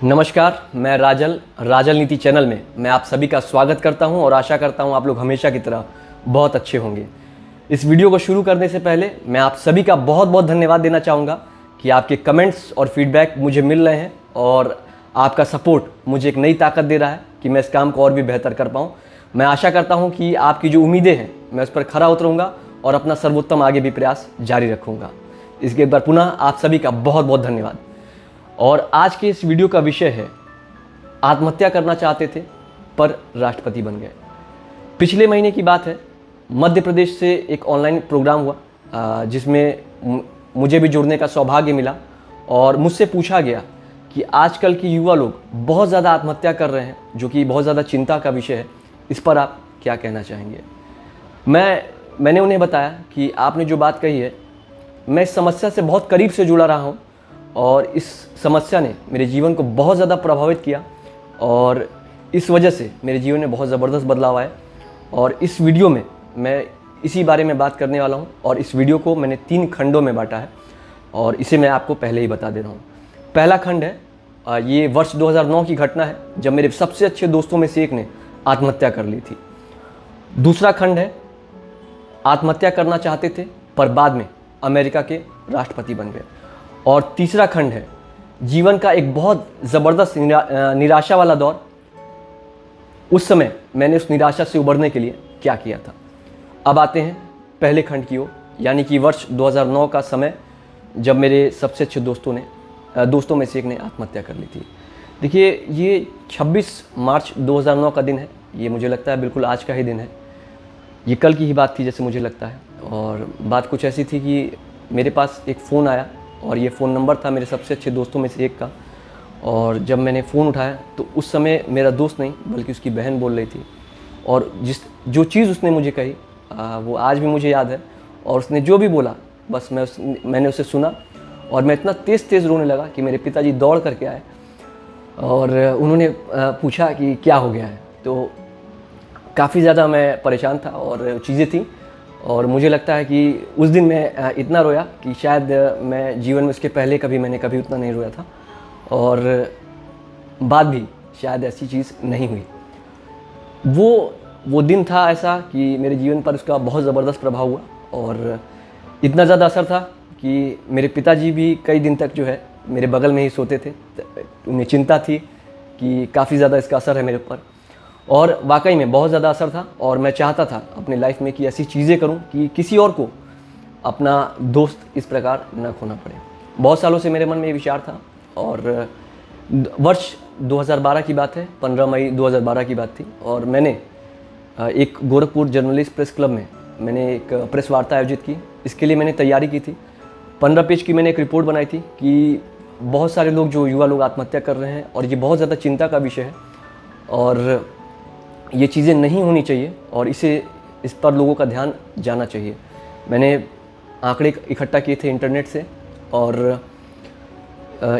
नमस्कार, मैं राजल नीति चैनल में मैं आप सभी का स्वागत करता हूं और आशा करता हूं आप लोग हमेशा की तरह बहुत अच्छे होंगे। इस वीडियो को शुरू करने से पहले मैं आप सभी का बहुत बहुत धन्यवाद देना चाहूँगा कि आपके कमेंट्स और फीडबैक मुझे मिल रहे हैं और आपका सपोर्ट मुझे एक नई ताकत दे रहा है कि मैं इस काम को और भी बेहतर कर पाऊँ। मैं आशा करता हूँ कि आपकी जो उम्मीदें हैं मैं उस पर खरा उतरूँगा और अपना सर्वोत्तम आगे भी प्रयास जारी रखूँगा। इसके एक बार पुनः आप सभी का बहुत बहुत धन्यवाद। और आज के इस वीडियो का विषय है आत्महत्या करना चाहते थे पर राष्ट्रपति बन गए। पिछले महीने की बात है, मध्य प्रदेश से एक ऑनलाइन प्रोग्राम हुआ जिसमें मुझे भी जुड़ने का सौभाग्य मिला और मुझसे पूछा गया कि आजकल के युवा लोग बहुत ज़्यादा आत्महत्या कर रहे हैं, जो कि बहुत ज़्यादा चिंता का विषय है। इस पर आप क्या कहना चाहेंगे? मैंने उन्हें बताया कि आपने जो बात कही है, मैं इस समस्या से बहुत करीब से जुड़ा रहा हूँ और इस समस्या ने मेरे जीवन को बहुत ज़्यादा प्रभावित किया और इस वजह से मेरे जीवन में बहुत ज़बरदस्त बदलाव आए। और इस वीडियो में मैं इसी बारे में बात करने वाला हूँ और इस वीडियो को मैंने 3 खंडों में बांटा है और इसे मैं आपको पहले ही बता दे रहा हूँ। पहला खंड है, ये वर्ष 2009 की घटना है जब मेरे सबसे अच्छे दोस्तों में से एक ने आत्महत्या कर ली थी। दूसरा खंड है, आत्महत्या करना चाहते थे पर बाद में अमेरिका के राष्ट्रपति बन गए। और तीसरा खंड है, जीवन का एक बहुत ज़बरदस्त निराशा वाला दौर। उस समय मैंने उस निराशा से उबरने के लिए क्या किया था। अब आते हैं पहले खंड की ओर, यानी कि वर्ष 2009 का समय जब मेरे सबसे अच्छे दोस्तों में से एक ने आत्महत्या कर ली थी। देखिए, ये 26 मार्च 2009 का दिन है। ये मुझे लगता है बिल्कुल आज का ही दिन है। ये कल की ही बात थी जैसे मुझे लगता है। और बात कुछ ऐसी थी कि मेरे पास एक फ़ोन आया और ये फ़ोन नंबर था मेरे सबसे अच्छे दोस्तों में से एक का। और जब मैंने फ़ोन उठाया तो उस समय मेरा दोस्त नहीं बल्कि उसकी बहन बोल रही थी। और जो चीज़ उसने मुझे कही वो आज भी मुझे याद है। और उसने जो भी बोला बस मैंने उसे सुना और मैं इतना तेज़ रोने लगा कि मेरे पिताजी दौड़ करके आए और उन्होंने पूछा कि क्या हो गया है। तो काफ़ी ज़्यादा मैं परेशान था और चीज़ें थी और मुझे लगता है कि उस दिन मैं इतना रोया कि शायद मैं जीवन में इसके पहले मैंने कभी उतना नहीं रोया था और बाद भी शायद ऐसी चीज़ नहीं हुई। वो दिन था ऐसा कि मेरे जीवन पर उसका बहुत ज़बरदस्त प्रभाव हुआ और इतना ज़्यादा असर था कि मेरे पिताजी भी कई दिन तक जो है मेरे बगल में ही सोते थे। उन्हें चिंता थी कि काफ़ी ज़्यादा इसका असर है मेरे ऊपर और वाकई में बहुत ज़्यादा असर था। और मैं चाहता था अपने लाइफ में कि ऐसी चीज़ें करूं कि किसी और को अपना दोस्त इस प्रकार न खोना पड़े। बहुत सालों से मेरे मन में ये विचार था और वर्ष 2012 की बात है, 15 मई 2012 की बात थी। और मैंने एक गोरखपुर जर्नलिस्ट प्रेस क्लब में मैंने एक प्रेस वार्ता आयोजित की। इसके लिए मैंने तैयारी की थी। 15 पेज की मैंने एक रिपोर्ट बनाई थी कि बहुत सारे लोग, जो युवा लोग आत्महत्या कर रहे हैं और ये बहुत ज़्यादा चिंता का विषय है और ये चीज़ें नहीं होनी चाहिए और इस पर लोगों का ध्यान जाना चाहिए। मैंने आंकड़े इकट्ठा किए थे इंटरनेट से और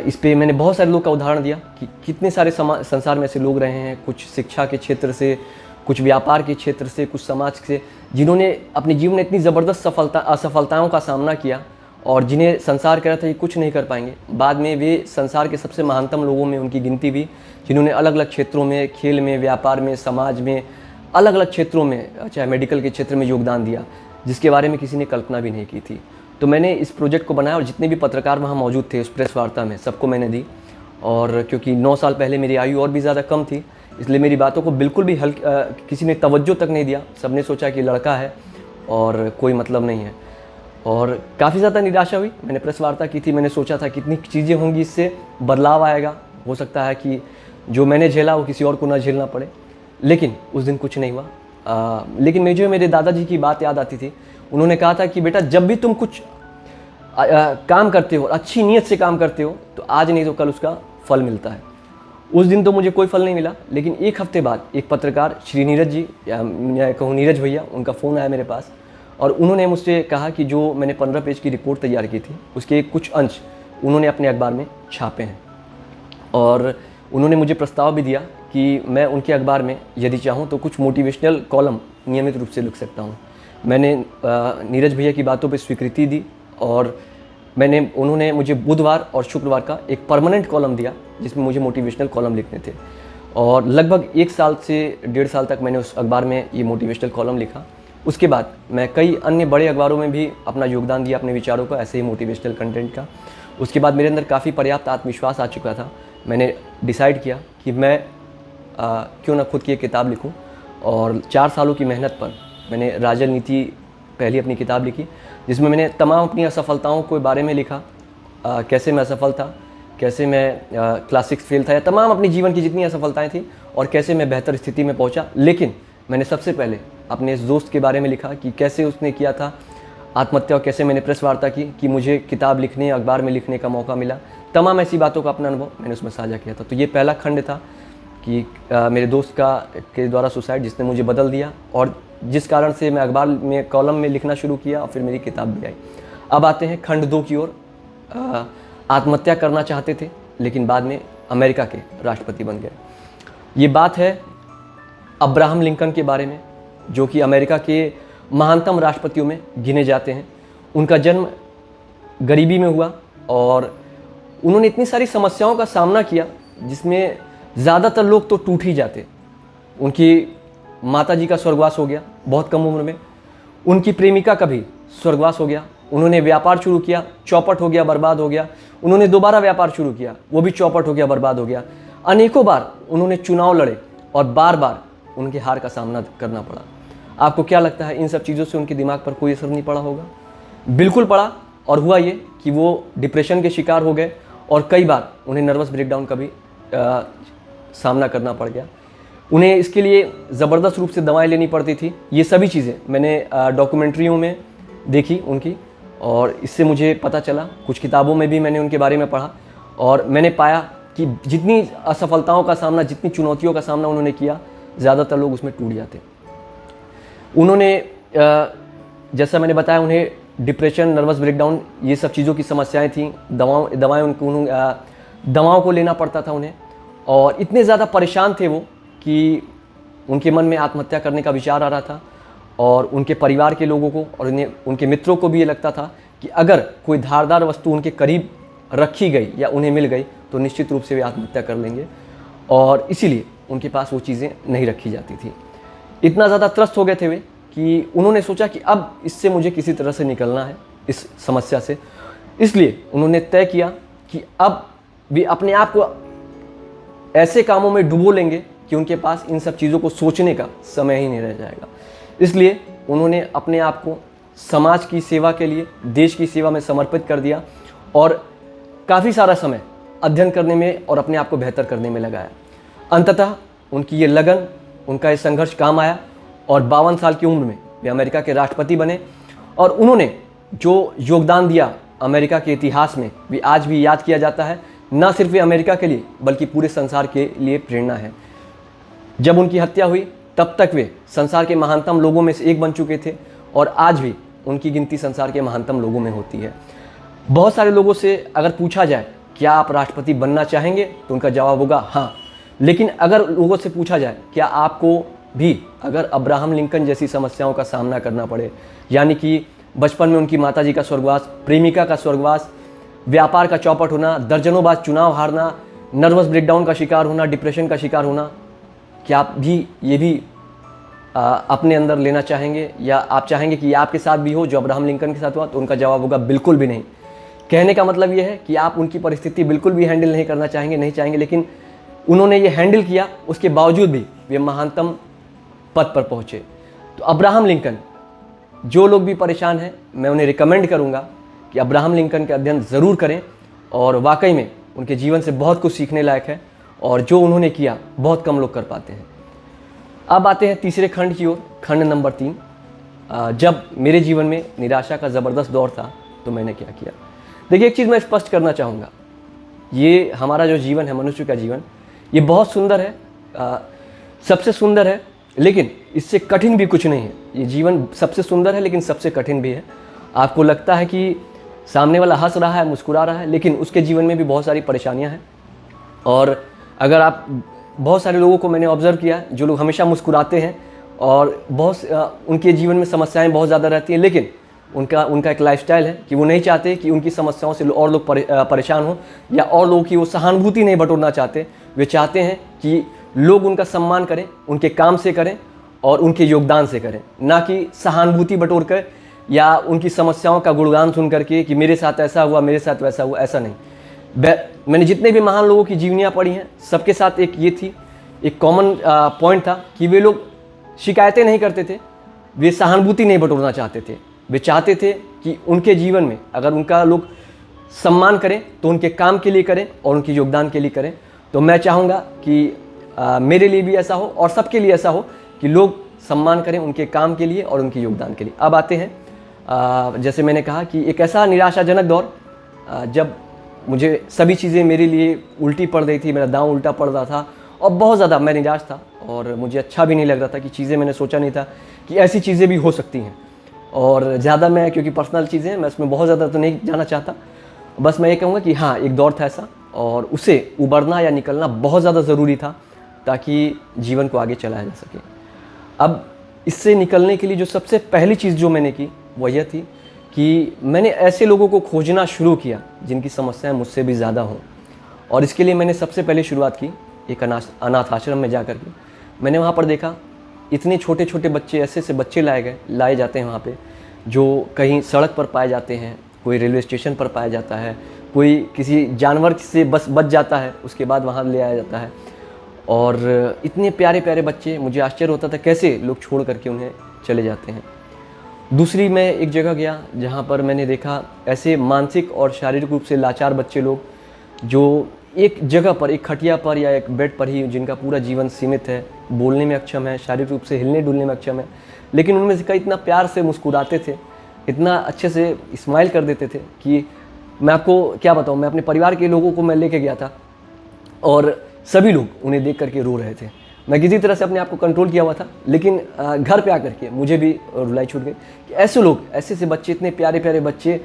इस पे मैंने बहुत सारे लोग का उदाहरण दिया कि कितने सारे संसार में ऐसे लोग रहे हैं, कुछ शिक्षा के क्षेत्र से, कुछ व्यापार के क्षेत्र से, कुछ समाज से, जिन्होंने अपने जीवन में इतनी ज़बरदस्त असफलताओं का सामना किया और जिन्हें संसार कह रहा था कि कुछ नहीं कर पाएंगे। बाद में वे संसार के सबसे महानतम लोगों में उनकी गिनती भी, जिन्होंने अलग अलग क्षेत्रों में, खेल में, व्यापार में, समाज में, अलग अलग क्षेत्रों में, चाहे मेडिकल के क्षेत्र में योगदान दिया, जिसके बारे में किसी ने कल्पना भी नहीं की थी। तो मैंने इस प्रोजेक्ट को बनाया और जितने भी पत्रकार वहाँ मौजूद थे उस प्रेस वार्ता में, सबको मैंने दी। और क्योंकि 9 साल पहले मेरी आयु और भी ज़्यादा कम थी, इसलिए मेरी बातों को बिल्कुल भी किसी ने तवज्जो तक नहीं दिया। सबने सोचा कि लड़का है और कोई मतलब नहीं है और काफ़ी ज़्यादा निराशा हुई। मैंने प्रेस वार्ता की थी, मैंने सोचा था कितनी चीज़ें होंगी, इससे बदलाव आएगा, हो सकता है कि जो मैंने झेला वो किसी और को ना झेलना पड़े। लेकिन उस दिन कुछ नहीं हुआ। लेकिन मुझे मेरे दादाजी की बात याद आती थी। उन्होंने कहा था कि बेटा, जब भी तुम कुछ काम करते हो, अच्छी नीयत से काम करते हो, तो आज नहीं तो कल उसका फल मिलता है। उस दिन तो मुझे कोई फल नहीं मिला, लेकिन एक हफ्ते बाद एक पत्रकार, श्री नीरज जी, या कहूँ नीरज भैया, उनका फ़ोन आया मेरे पास और उन्होंने मुझसे कहा कि जो मैंने 15 पेज की रिपोर्ट तैयार की थी उसके कुछ अंश उन्होंने अपने अखबार में छापे हैं और उन्होंने मुझे प्रस्ताव भी दिया कि मैं उनके अखबार में यदि चाहूँ तो कुछ मोटिवेशनल कॉलम नियमित रूप से लिख सकता हूँ। मैंने नीरज भैया की बातों पर स्वीकृति दी और उन्होंने मुझे बुधवार और शुक्रवार का एक परमानेंट कॉलम दिया जिसमें मुझे मोटिवेशनल कॉलम लिखने थे। और लगभग 1 साल से 1.5 साल तक मैंने उस अखबार में ये मोटिवेशनल कॉलम लिखा। उसके बाद मैं कई अन्य बड़े अखबारों में भी अपना योगदान दिया अपने विचारों का, ऐसे ही मोटिवेशनल कंटेंट का। उसके बाद मेरे अंदर काफ़ी पर्याप्त आत्मविश्वास आ चुका था। मैंने डिसाइड किया कि मैं क्यों ना खुद की एक किताब लिखूं, और 4 सालों की मेहनत पर मैंने राजल नीति पहली अपनी किताब लिखी, जिसमें मैंने तमाम अपनी असफलताओं के बारे में लिखा। कैसे मैं असफल था, कैसे मैं क्लास 6 फेल था, या तमाम अपनी जीवन की जितनी असफलताएं थी और कैसे मैं बेहतर स्थिति में पहुंचा। लेकिन मैंने सबसे पहले अपने इस दोस्त के बारे में लिखा कि कैसे उसने किया था आत्महत्या, और कैसे मैंने प्रेस वार्ता की कि मुझे किताब लिखने, अखबार में लिखने का मौका मिला। तमाम ऐसी बातों का अपना अनुभव मैंने उसमें साझा किया था। तो ये पहला खंड था कि मेरे दोस्त के द्वारा सुसाइड, जिसने मुझे बदल दिया और जिस कारण से मैं अखबार में कॉलम में लिखना शुरू किया और फिर मेरी किताब भी आई। अब आते हैं खंड 2 की ओर। आत्महत्या करना चाहते थे लेकिन बाद में अमेरिका के राष्ट्रपति बन गए। ये बात है अब्राहम लिंकन के बारे में, जो कि अमेरिका के महानतम राष्ट्रपतियों में गिने जाते हैं। उनका जन्म गरीबी में हुआ और उन्होंने इतनी सारी समस्याओं का सामना किया जिसमें ज़्यादातर लोग तो टूट ही जाते। उनकी माताजी का स्वर्गवास हो गया बहुत कम उम्र में, उनकी प्रेमिका का भी स्वर्गवास हो गया। उन्होंने व्यापार शुरू किया, चौपट हो गया, बर्बाद हो गया। उन्होंने दोबारा व्यापार शुरू किया, वो भी चौपट हो गया, बर्बाद हो गया। अनेकों बार उन्होंने चुनाव लड़े और बार बार उनके हार का सामना करना पड़ा। आपको क्या लगता है इन सब चीज़ों से उनके दिमाग पर कोई असर नहीं पड़ा होगा? बिल्कुल पड़ा। और हुआ ये कि वो डिप्रेशन के शिकार हो गए और कई बार उन्हें नर्वस ब्रेकडाउन का भी सामना करना पड़ गया। उन्हें इसके लिए ज़बरदस्त रूप से दवाएं लेनी पड़ती थी। ये सभी चीज़ें मैंने डॉक्यूमेंट्रियों में देखी उनकी, और इससे मुझे पता चला। कुछ किताबों में भी मैंने उनके बारे में पढ़ा और मैंने पाया कि जितनी असफलताओं का सामना, जितनी चुनौतियों का सामना उन्होंने किया, ज़्यादातर लोग उसमें टूट जाते। उन्होंने जैसा मैंने बताया, उन्हें डिप्रेशन, नर्वस ब्रेकडाउन, ये सब चीज़ों की समस्याएं थीं। दवाओं को लेना पड़ता था उन्हें, और इतने ज़्यादा परेशान थे वो कि उनके मन में आत्महत्या करने का विचार आ रहा था। और उनके परिवार के लोगों को और उनके मित्रों को भी ये लगता था कि अगर कोई धारदार वस्तु उनके करीब रखी गई या उन्हें मिल गई तो निश्चित रूप से वे आत्महत्या कर लेंगे, और इसीलिए उनके पास वो चीज़ें नहीं रखी जाती थी। इतना ज़्यादा त्रस्त हो गए थे वे कि उन्होंने सोचा कि अब इससे मुझे किसी तरह से निकलना है, इस समस्या से। इसलिए उन्होंने तय किया कि अब वे अपने आप को ऐसे कामों में डुबो लेंगे कि उनके पास इन सब चीज़ों को सोचने का समय ही नहीं रह जाएगा। इसलिए उन्होंने अपने आप को समाज की सेवा के लिए, देश की सेवा में समर्पित कर दिया और काफ़ी सारा समय अध्ययन करने में और अपने आप को बेहतर करने में लगाया। अंततः उनकी ये लगन, उनका ये संघर्ष काम आया और 52 साल की उम्र में वे अमेरिका के राष्ट्रपति बने। और उन्होंने जो योगदान दिया अमेरिका के इतिहास में, वे आज भी याद किया जाता है। न सिर्फ वे अमेरिका के लिए बल्कि पूरे संसार के लिए प्रेरणा है। जब उनकी हत्या हुई तब तक वे संसार के महानतम लोगों में से एक बन चुके थे, और आज भी उनकी गिनती संसार के महानतम लोगों में होती है। बहुत सारे लोगों से अगर पूछा जाए क्या आप राष्ट्रपति बनना चाहेंगे, तो उनका जवाब होगा हाँ। लेकिन अगर लोगों से पूछा जाए क्या आपको भी अगर अब्राहम लिंकन जैसी समस्याओं का सामना करना पड़े, यानी कि बचपन में उनकी माताजी का स्वर्गवास, प्रेमिका का स्वर्गवास, व्यापार का चौपट होना, दर्जनों बार चुनाव हारना, नर्वस ब्रेकडाउन का शिकार होना, डिप्रेशन का शिकार होना, क्या आप भी ये भी अपने अंदर लेना चाहेंगे, या आप चाहेंगे कि ये आपके साथ भी हो जो अब्राहम लिंकन के साथ हुआ? तो उनका जवाब होगा बिल्कुल भी नहीं। कहने का मतलब ये है कि आप उनकी परिस्थिति बिल्कुल भी हैंडल नहीं करना चाहेंगे, लेकिन उन्होंने ये हैंडल किया, उसके बावजूद भी वे महानतम पद पर पहुँचे। तो अब्राहम लिंकन, जो लोग भी परेशान हैं, मैं उन्हें रिकमेंड करूँगा कि अब्राहम लिंकन का अध्ययन ज़रूर करें, और वाकई में उनके जीवन से बहुत कुछ सीखने लायक है, और जो उन्होंने किया बहुत कम लोग कर पाते हैं। अब आते हैं तीसरे खंड की ओर, खंड नंबर 3। जब मेरे जीवन में निराशा का ज़बरदस्त दौर था तो मैंने क्या किया। देखिए, एक चीज़ मैं स्पष्ट करना चाहूँगा, ये हमारा जो जीवन है, मनुष्य का जीवन, ये बहुत सुंदर है, सबसे सुंदर है, लेकिन इससे कठिन भी कुछ नहीं है। ये जीवन सबसे सुंदर है लेकिन सबसे कठिन भी है। आपको लगता है कि सामने वाला हंस रहा है, मुस्कुरा रहा है, लेकिन उसके जीवन में भी बहुत सारी परेशानियां हैं। और अगर आप, बहुत सारे लोगों को मैंने ऑब्जर्व किया जो लोग हमेशा मुस्कुराते हैं और उनके जीवन में समस्याएं बहुत ज़्यादा रहती हैं, लेकिन उनका उनका एक लाइफस्टाइल है कि वो नहीं चाहते कि उनकी समस्याओं से और लोग परेशान हों, या और लोगों की वो सहानुभूति नहीं बटोरना चाहते। वे चाहते हैं कि लोग उनका सम्मान करें, उनके काम से करें और उनके योगदान से करें, ना कि सहानुभूति बटोर कर या उनकी समस्याओं का गुणगान सुन करके कि मेरे साथ ऐसा हुआ, मेरे साथ वैसा हुआ। ऐसा नहीं। मैंने जितने भी महान लोगों की जीवनियाँ पढ़ी हैं, सबके साथ एक ये थी, एक कॉमन पॉइंट था कि वे लोग शिकायतें नहीं करते थे, वे सहानुभूति नहीं बटोरना चाहते थे। वे चाहते थे कि उनके जीवन में अगर उनका लोग सम्मान करें तो उनके काम के लिए करें और उनके योगदान के लिए करें। तो मैं चाहूँगा कि मेरे लिए भी ऐसा हो और सबके लिए ऐसा हो कि लोग सम्मान करें उनके काम के लिए और उनके योगदान के लिए। अब आते हैं, जैसे मैंने कहा कि एक ऐसा निराशाजनक दौर जब मुझे सभी चीज़ें मेरे लिए उल्टी पड़ रही थी, मेरा दांव उल्टा पड़ रहा था और बहुत ज़्यादा मैं निराश था और मुझे अच्छा भी नहीं लग रहा था कि चीज़ें, मैंने सोचा नहीं था कि ऐसी चीज़ें भी हो सकती हैं। और ज़्यादा मैं, क्योंकि पर्सनल चीज़ें हैं, मैं उसमें बहुत ज़्यादा तो नहीं जाना चाहता। बस मैं ये कहूँगा कि हाँ, एक दौर था ऐसा और उसे उबरना या निकलना बहुत ज़्यादा ज़रूरी था ताकि जीवन को आगे चलाया जा सके। अब इससे निकलने के लिए जो सबसे पहली चीज़ जो मैंने की वो यह थी कि मैंने ऐसे लोगों को खोजना शुरू किया जिनकी समस्याएं मुझसे भी ज़्यादा हों। और इसके लिए मैंने सबसे पहले शुरुआत की एक अनाथ आश्रम में जा कर के। मैंने वहाँ पर देखा इतने छोटे छोटे बच्चे, ऐसे ऐसे बच्चे लाए जाते हैं वहाँ पे, जो कहीं सड़क पर पाए जाते हैं, कोई रेलवे स्टेशन पर पाया जाता है, कोई किसी जानवर से बस बच जाता है, उसके बाद वहाँ ले आया जाता है। और इतने प्यारे प्यारे बच्चे, मुझे आश्चर्य होता था कैसे लोग छोड़ करके उन्हें चले जाते हैं। दूसरी, मैं एक जगह गया जहाँ पर मैंने देखा ऐसे मानसिक और शारीरिक रूप से लाचार बच्चे लोग, जो एक जगह पर, एक खटिया पर या एक बेड पर ही, जिनका पूरा जीवन सीमित है, बोलने में अक्षम है, शारीरिक रूप से हिलने डुलने में अक्षम है, लेकिन उनमें से कई इतना प्यार से मुस्कुराते थे, इतना अच्छे से स्माइल कर देते थे कि मैं आपको क्या बताऊँ। मैं अपने परिवार के लोगों को मैं लेके गया था और सभी लोग उन्हें देख करके रो रहे थे। मैं किसी तरह से अपने आप को कंट्रोल किया हुआ था, लेकिन घर पे आकर के मुझे भी रुलाई छूट गई कि ऐसे लोग, ऐसे से बच्चे, इतने प्यारे प्यारे बच्चे,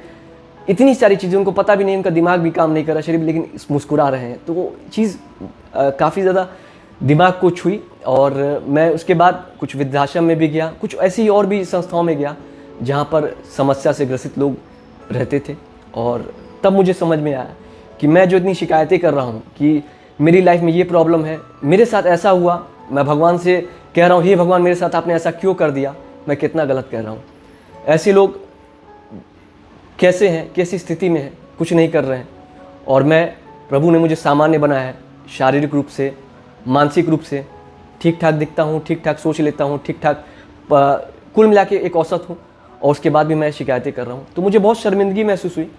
इतनी सारी चीज़ें उनको पता भी नहीं, उनका दिमाग भी काम नहीं कर रहा, शरीर भी, लेकिन मुस्कुरा रहे हैं। तो वो चीज़ काफ़ी ज़्यादा दिमाग को छुई। और मैं उसके बाद कुछ वृद्धाश्रम में भी गया, कुछ ऐसी और भी संस्थाओं में गया जहाँ पर समस्या से ग्रसित लोग रहते थे। और तब मुझे समझ में आया कि मैं जो इतनी शिकायतें कर रहा हूँ कि मेरी लाइफ में ये प्रॉब्लम है, मेरे साथ ऐसा हुआ, मैं भगवान से कह रहा हूँ, हे भगवान मेरे साथ आपने ऐसा क्यों कर दिया, मैं कितना गलत कह रहा हूँ। ऐसे लोग कैसे हैं, कैसी स्थिति में हैं, कुछ नहीं कर रहे हैं। और मैं, प्रभु ने मुझे सामान्य बनाया है, शारीरिक रूप से, मानसिक रूप से ठीक ठाक दिखता हूँ, ठीक ठाक सोच लेता हूँ, ठीक ठाक कुल मिला के एक औसत हूँ, और उसके बाद भी मैं शिकायतें कर रहा हूँ। तो मुझे बहुत शर्मिंदगी महसूस हुई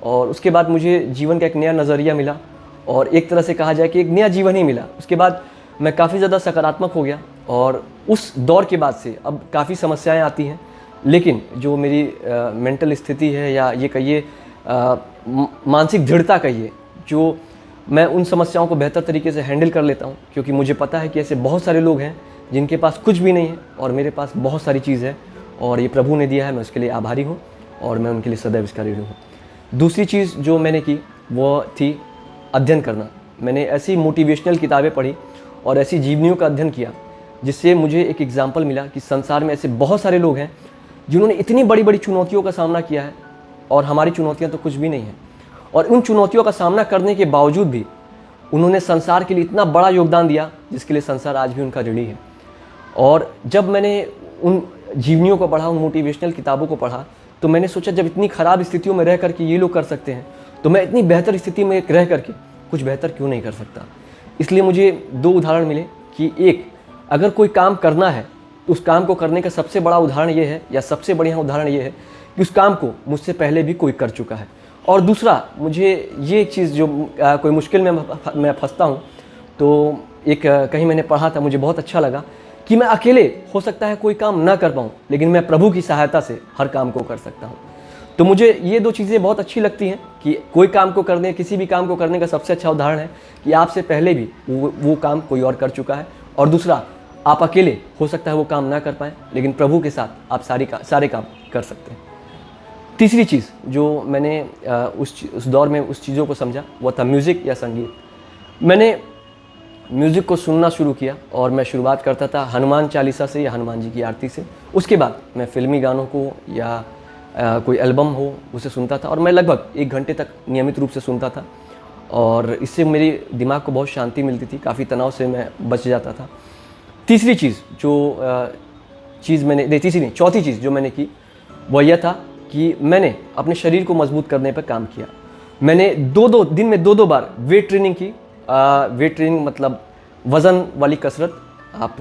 और उसके बाद मुझे जीवन का एक नया नज़रिया मिला और एक तरह से कहा जाए कि एक नया जीवन ही मिला। उसके बाद मैं काफ़ी ज़्यादा सकारात्मक हो गया और उस दौर के बाद से अब काफ़ी समस्याएं आती हैं, लेकिन जो मेरी मेंटल स्थिति है, या ये कहिए मानसिक दृढ़ता कहिए, जो मैं उन समस्याओं को बेहतर तरीके से हैंडल कर लेता हूँ, क्योंकि मुझे पता है कि ऐसे बहुत सारे लोग हैं जिनके पास कुछ भी नहीं है और मेरे पास बहुत सारी चीज़ है और ये प्रभु ने दिया है। मैं उसके लिए आभारी हूँ और मैं उनके लिए सदैव इसका ऋणी हूँ। दूसरी चीज़ जो मैंने की वो थी अध्ययन करना। मैंने ऐसी मोटिवेशनल किताबें पढ़ी और ऐसी जीवनियों का अध्ययन किया जिससे मुझे एक एग्जाम्पल मिला कि संसार में ऐसे बहुत सारे लोग हैं जिन्होंने इतनी बड़ी बड़ी चुनौतियों का सामना किया है और हमारी चुनौतियाँ तो कुछ भी नहीं हैं। और उन चुनौतियों का सामना करने के बावजूद भी उन्होंने संसार के लिए इतना बड़ा योगदान दिया जिसके लिए संसार आज भी उनका ऋणी है। और जब मैंने उन जीवनियों को पढ़ा, उन मोटिवेशनल किताबों को पढ़ा, तो मैंने सोचा जब इतनी ख़राब स्थितियों में रह करके ये लोग कर सकते हैं तो मैं इतनी बेहतर स्थिति में रह करके कुछ बेहतर क्यों नहीं कर सकता। इसलिए मुझे दो उदाहरण मिले कि एक, अगर कोई काम करना है तो उस काम को करने का सबसे बड़ा उदाहरण ये है, या सबसे बढ़िया उदाहरण ये है कि उस काम को मुझसे पहले भी कोई कर चुका है। और दूसरा, मुझे ये चीज़ जो कोई मुश्किल में मैं फंसता हूँ तो एक कहीं मैंने पढ़ा था, मुझे बहुत अच्छा लगा कि मैं अकेले हो सकता है कोई काम ना कर पाऊँ, लेकिन मैं प्रभु की सहायता से हर काम को कर सकता हूँ। तो मुझे ये दो चीज़ें बहुत अच्छी लगती हैं कि कोई काम को करने, किसी भी काम को करने का सबसे अच्छा उदाहरण है कि आपसे पहले भी वो काम कोई और कर चुका है, और दूसरा, आप अकेले हो सकता है वो काम ना कर पाएँ, लेकिन प्रभु के साथ आप सारे काम कर सकते हैं। तीसरी चीज़ जो मैंने उस दौर में उस चीज़ों को समझा वो था म्यूज़िक या संगीत। मैंने म्यूज़िक को सुनना शुरू किया और मैं शुरुआत करता था हनुमान चालीसा से या हनुमान जी की आरती से। उसके बाद मैं फिल्मी गानों को या कोई एल्बम हो उसे सुनता था और मैं लगभग 1 घंटे तक नियमित रूप से सुनता था और इससे मेरे दिमाग को बहुत शांति मिलती थी, काफ़ी तनाव से मैं बच जाता था। तीसरी चीज़ चौथी चीज़ जो मैंने की वह यह था कि मैंने अपने शरीर को मजबूत करने पर काम किया। मैंने दिन में दो बार वेट ट्रेनिंग की। वेट ट्रेनिंग मतलब वज़न वाली कसरत, आप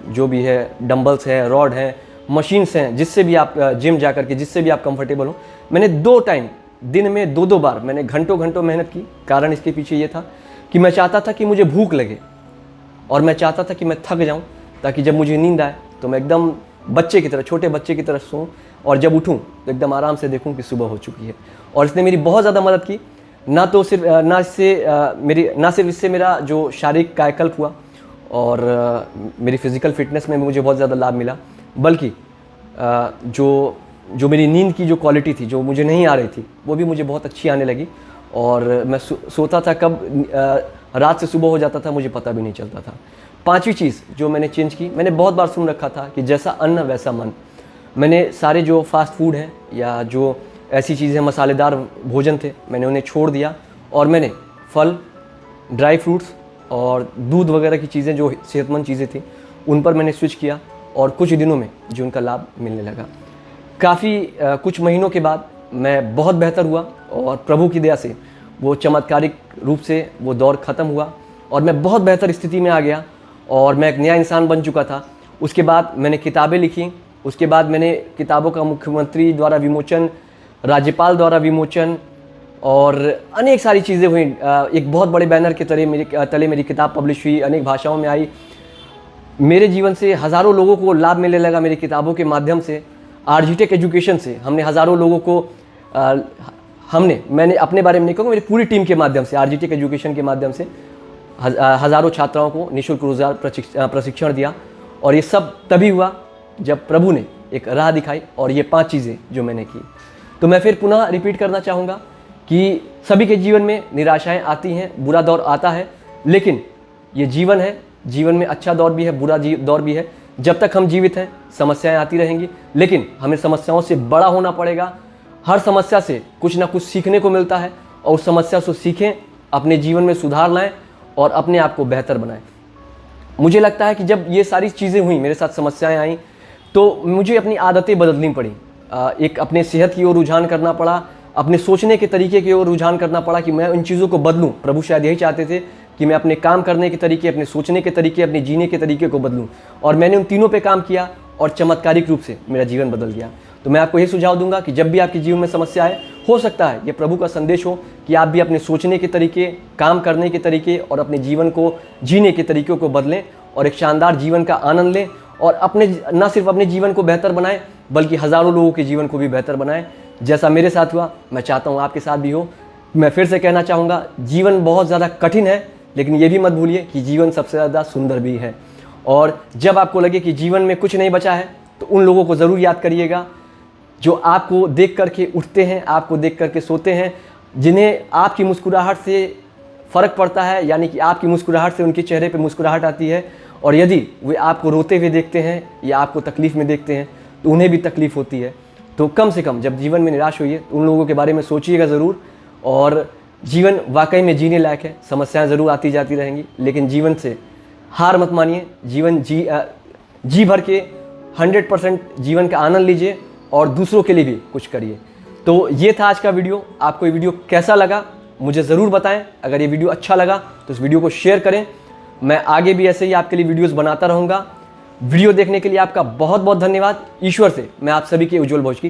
जो भी है, डंबल्स है, रॉड है, मशीन्स हैं, जिससे भी आप जिम जा कर के जिससे भी आप कंफर्टेबल हो, मैंने 2 टाइम दिन में 2 बार मैंने घंटों मेहनत की। कारण इसके पीछे ये था कि मैं चाहता था कि मुझे भूख लगे और मैं चाहता था कि मैं थक जाऊं, ताकि जब मुझे नींद आए तो मैं एकदम छोटे बच्चे की तरह सोऊं और जब उठूं तो एकदम आराम से देखूं कि सुबह हो चुकी है। और इसने मेरी बहुत ज़्यादा मदद की। ना सिर्फ इससे मेरा जो शारीरिक कायाकल्प हुआ और मेरी फिज़िकल फिटनेस में मुझे बहुत ज़्यादा लाभ मिला, बल्कि जो मेरी नींद की जो क्वालिटी थी, जो मुझे नहीं आ रही थी, वो भी मुझे बहुत अच्छी आने लगी। और मैं सोता था कब रात से सुबह हो जाता था मुझे पता भी नहीं चलता था। 5वीं चीज़ जो मैंने चेंज की, मैंने बहुत बार सुन रखा था कि जैसा अन्न वैसा मन। मैंने सारे जो फास्ट फूड हैं या जो ऐसी चीज़ें मसालेदार भोजन थे, मैंने उन्हें छोड़ दिया और मैंने फल, ड्राई फ्रूट्स और दूध वगैरह की चीज़ें, जो सेहतमंद चीज़ें थी, उन पर मैंने स्विच किया और कुछ दिनों में जो उनका लाभ मिलने लगा। कुछ महीनों के बाद मैं बहुत बेहतर हुआ और प्रभु की दया से वो चमत्कारिक रूप से वो दौर ख़त्म हुआ और मैं बहुत बेहतर स्थिति में आ गया और मैं एक नया इंसान बन चुका था। उसके बाद मैंने किताबें लिखी। उसके बाद मैंने किताबों का मुख्यमंत्री द्वारा विमोचन, राज्यपाल द्वारा विमोचन और अनेक सारी चीज़ें हुई। एक बहुत बड़े बैनर के तले मेरी किताब पब्लिश हुई, अनेक भाषाओं में आई। मेरे जीवन से हज़ारों लोगों को लाभ मिलने लगा मेरी किताबों के माध्यम से। आरजीटेक एजुकेशन से हमने हज़ारों लोगों को मैंने अपने बारे में नहीं कहूँगा, मेरी पूरी टीम के माध्यम से, आरजीटेक एजुकेशन के माध्यम से हज़ारों छात्राओं को निःशुल्क रोजगार प्रशिक्षण दिया। और ये सब तभी हुआ जब प्रभु ने एक राह दिखाई और ये 5 चीज़ें जो मैंने की। तो मैं फिर पुनः रिपीट करना चाहूँगा कि सभी के जीवन में निराशाएं आती हैं, बुरा दौर आता है, लेकिन ये जीवन है। जीवन में अच्छा दौर भी है, बुरा दौर भी है। जब तक हम जीवित हैं समस्याएं आती रहेंगी, लेकिन हमें समस्याओं से बड़ा होना पड़ेगा। हर समस्या से कुछ ना कुछ सीखने को मिलता है और उस समस्या से सीखें, अपने जीवन में सुधार लाएं और अपने आप को बेहतर बनाएं। मुझे लगता है कि जब ये सारी चीज़ें हुई, मेरे साथ समस्याएं आई, तो मुझे अपनी आदतें बदलनी पड़ी। एक अपने सेहत की ओर रुझान करना पड़ा, अपने सोचने के तरीके की ओर रुझान करना पड़ा कि मैं इन चीज़ों को बदलूं। प्रभु शायद यही चाहते थे कि मैं अपने काम करने के तरीके, अपने सोचने के तरीके, अपने जीने के तरीके को बदलूं। और मैंने उन तीनों पे काम किया और चमत्कारिक रूप से मेरा जीवन बदल गया। तो मैं आपको ये सुझाव दूंगा कि जब भी आपके जीवन में समस्या आए, हो सकता है ये प्रभु का संदेश हो कि आप भी अपने सोचने के तरीके, काम करने के तरीके और अपने जीवन को जीने के तरीक़ों को बदलें और एक शानदार जीवन का आनंद लें और न सिर्फ अपने जीवन को बेहतर बनाएं, बल्कि हज़ारों लोगों के जीवन को भी बेहतर बनाएं। जैसा मेरे साथ हुआ, मैं चाहता हूँ आपके साथ भी हो। मैं फिर से कहना चाहूँगा, जीवन बहुत ज़्यादा कठिन है, लेकिन ये भी मत भूलिए कि जीवन सबसे ज़्यादा सुंदर भी है। और जब आपको लगे कि जीवन में कुछ नहीं बचा है, तो उन लोगों को ज़रूर याद करिएगा जो आपको देख करके उठते हैं, आपको देख करके सोते हैं, जिन्हें आपकी मुस्कुराहट से फ़र्क पड़ता है, यानी कि आपकी मुस्कुराहट से उनके चेहरे पे मुस्कुराहट आती है। और यदि वे आपको रोते हुए देखते हैं या आपको तकलीफ़ में देखते हैं, तो उन्हें भी तकलीफ़ होती है। तो कम से कम जब जीवन में निराश होइए तो उन लोगों के बारे में सोचिएगा ज़रूर। और जीवन वाकई में जीने लायक है। समस्याएं ज़रूर आती जाती रहेंगी, लेकिन जीवन से हार मत मानिए। जीवन जी भर के 100% जीवन का आनंद लीजिए और दूसरों के लिए भी कुछ करिए। तो ये था आज का वीडियो। आपको ये वीडियो कैसा लगा मुझे ज़रूर बताएं। अगर ये वीडियो अच्छा लगा तो इस वीडियो को शेयर करें। मैं आगे भी ऐसे ही आपके लिए वीडियोस बनाता रहूँगा। वीडियो देखने के लिए आपका बहुत बहुत धन्यवाद। ईश्वर से मैं आप सभी के उज्जवल भविष्य की